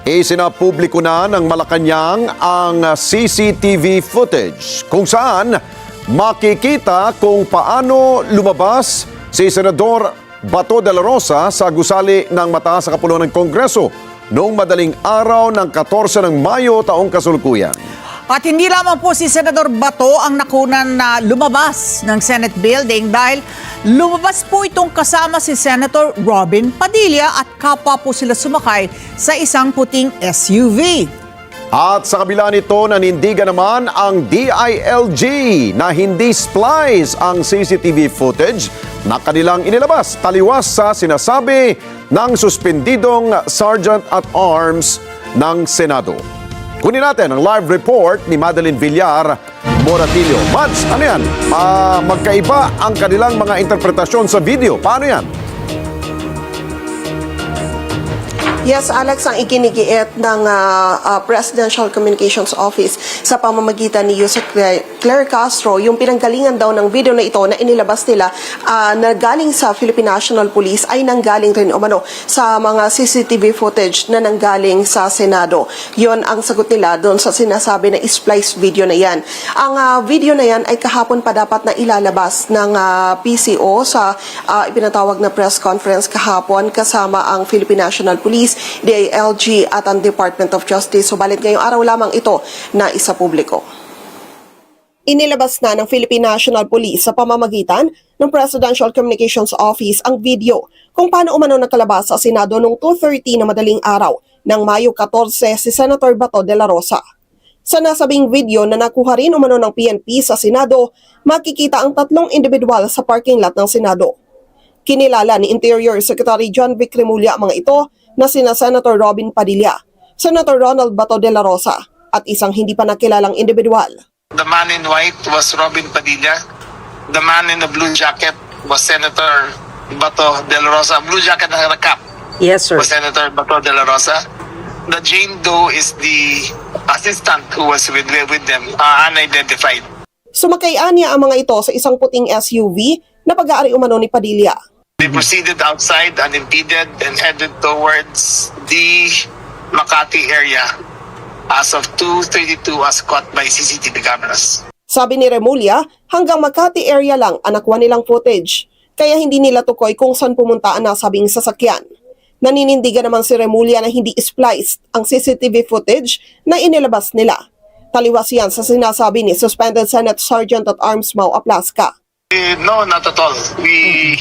Isinapubliko na ng Malacanang ang CCTV footage kung saan makikita kung paano lumabas si Senador Bato de la Rosa sa gusali ng mataas sa kapuluan ng Kongreso noong madaling araw ng 14 ng Mayo taong kasalukuyan. At hindi lamang po si Senador Bato ang nakunan na lumabas ng Senate building dahil lumabas po itong kasama si Senator Robin Padilla at kapwa po sila sumakay sa isang puting SUV. At sa kabila nito, nanindigan naman ang DILG na hindi splice ang CCTV footage na kanilang inilabas taliwas sa sinasabi ng suspendidong Sergeant at Arms ng Senado. Kunin natin ang live report ni Madeline Villar Moratillo. Mads, ano yan? Magkaiba ang kanilang mga interpretasyon sa video. Paano yan? Yes, Alex, ang ikinigiit ng Presidential Communications Office sa pamamagitan ni Yusek Claire Castro, yung pinanggalingan daw ng video na ito na inilabas nila na galing sa Philippine National Police ay nanggaling rin umano sa mga CCTV footage na nanggaling sa Senado. Yon ang sagot nila doon sa sinasabi na splice video na yan. Ang video na yan ay kahapon pa dapat na ilalabas ng PCO sa ipinatawag na press conference kahapon kasama ang Philippine National Police, DILG at ang Department of Justice. Subalit ngayong araw lamang ito na isa publiko. Inilabas na ng Philippine National Police sa pamamagitan ng Presidential Communications Office ang video kung paano umano nakalabas sa Senado noong 2:30 na madaling araw ng Mayo 14 si Senator Bato de la Rosa. Sa nasabing video na nakuha rin umano ng PNP sa Senado, makikita ang tatlong individual sa parking lot ng Senado. Kinilala ni Interior Secretary John Vic Remulla ang mga ito na sina Senator Robin Padilla, Senator Ronald Bato de la Rosa at isang hindi pa nakilalang individual. The man in white was Robin Padilla. The man in the blue jacket was Senator Bato de la Rosa. Blue jacket na cap. Yes, sir. Was Senator Bato de la Rosa. The Jane Doe is the assistant who was with them, unidentified. Sumakay-an niya ang mga ito sa isang puting SUV na pag-aari umano ni Padilla. They proceeded outside unimpeded and headed towards the Makati area as of 2:32 as caught by CCTV cameras. Sabi ni Remulla, hanggang Makati area lang ang nakuha nilang footage, kaya hindi nila tukoy kung saan pumunta ang nasabing sasakyan. Naninindigan naman si Remulla na hindi spliced ang CCTV footage na inilabas nila. Taliwas yan sa sinasabi ni Suspended Senate Sergeant at Arms Mau Aplasca. No, not at all. We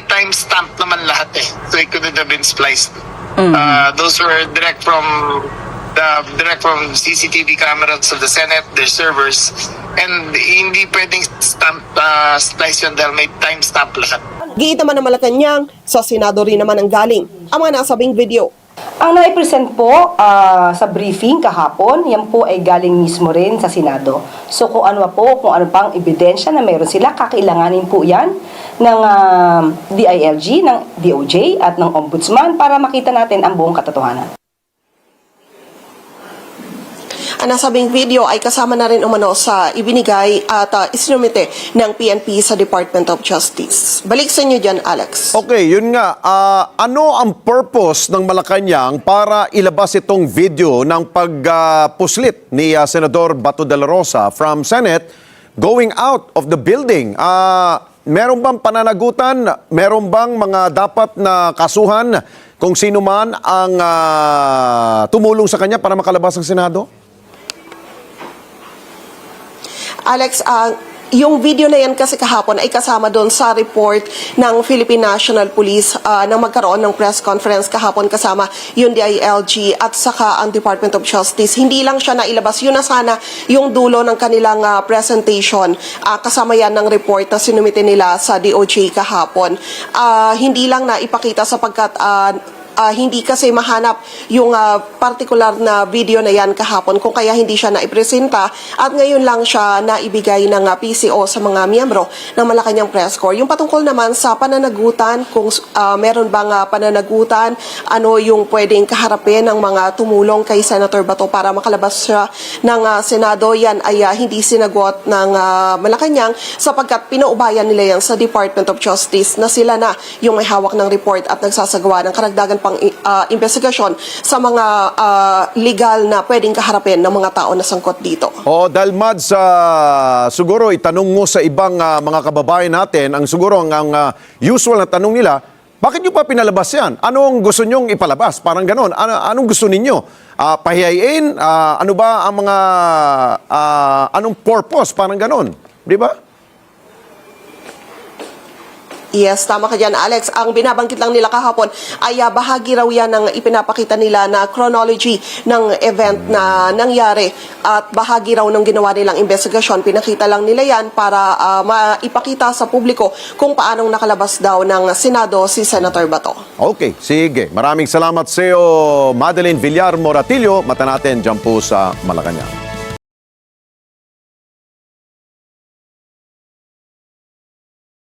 timestamp naman lahat eh. So it couldn't have been spliced. Those were direct from CCTV cameras of the Senate, their servers, and hindi pwedeng splice yun dahil may timestamp lahat. Giit naman ng Malacanang, sa Senado rin naman ang galing ang mga nasabing video. Ang naipresent po sa briefing kahapon, yan po ay galing mismo rin sa Senado. So kung ano pang ebidensya na meron sila, kakailanganin po yan ng DILG, ng DOJ at ng Ombudsman para makita natin ang buong katotohanan. Ang nasabing video ay kasama na rin umano sa ibinigay at isinumite ng PNP sa Department of Justice. Balik sa inyo dyan, Alex. Okay, yun nga. Ano ang purpose ng Malacanang para ilabas itong video ng pagpuslit ni Senador Bato de la Rosa from Senate going out of the building? Meron bang pananagutan? Meron bang mga dapat na kasuhan kung sino man ang tumulong sa kanya para makalabas ng Senado? Alex, yung video na yan kasi kahapon ay kasama doon sa report ng Philippine National Police nang magkaroon ng press conference kahapon kasama yung DILG at saka ang Department of Justice. Hindi lang siya nailabas. Yun na sana yung dulo ng kanilang presentation. Kasama yan ng report na sinumite nila sa DOJ kahapon. Hindi lang na ipakita sapagkat hindi kasi mahanap yung particular na video na yan kahapon kung kaya hindi siya naipresenta at ngayon lang siya naibigay ng PCO sa mga miyembro ng Malacanang Press Corps. Yung patungkol naman sa pananagutan, kung meron bang pananagutan, ano yung pwedeng kaharapin ng mga tumulong kay Senator Bato para makalabas siya ng Senado, yan ay hindi sinagot ng Malacanang sapagkat pinaubayan nila yan sa Department of Justice na sila na yung may hawak ng report at nagsasagawa ng karagdagan pang pang investigasyon sa mga legal na pwedeng kaharapin ng mga tao na sangkot dito. O dahil Mads, siguro itanong mo sa ibang mga kababayan natin, ang siguro ang usual na tanong nila, bakit nyo pa pinalabas yan? Anong gusto nyong ipalabas? Parang ganon. Anong gusto ninyo? Pahihayin? Ano ba ang mga, anong purpose? Parang ganon. Di ba? Yes, tama ka dyan, Alex. Ang binabanggit lang nila kahapon ay bahagi raw yan ng ipinapakita nila na chronology ng event na nangyari at bahagi raw ng ginawa nilang investigasyon. Pinakita lang nila yan para maipakita sa publiko kung paanong nakalabas daw ng Senado si Senator Bato. Okay, sige. Maraming salamat sa iyo, Madeline Villar Moratillo. Mata natin dyan po sa Malacanang.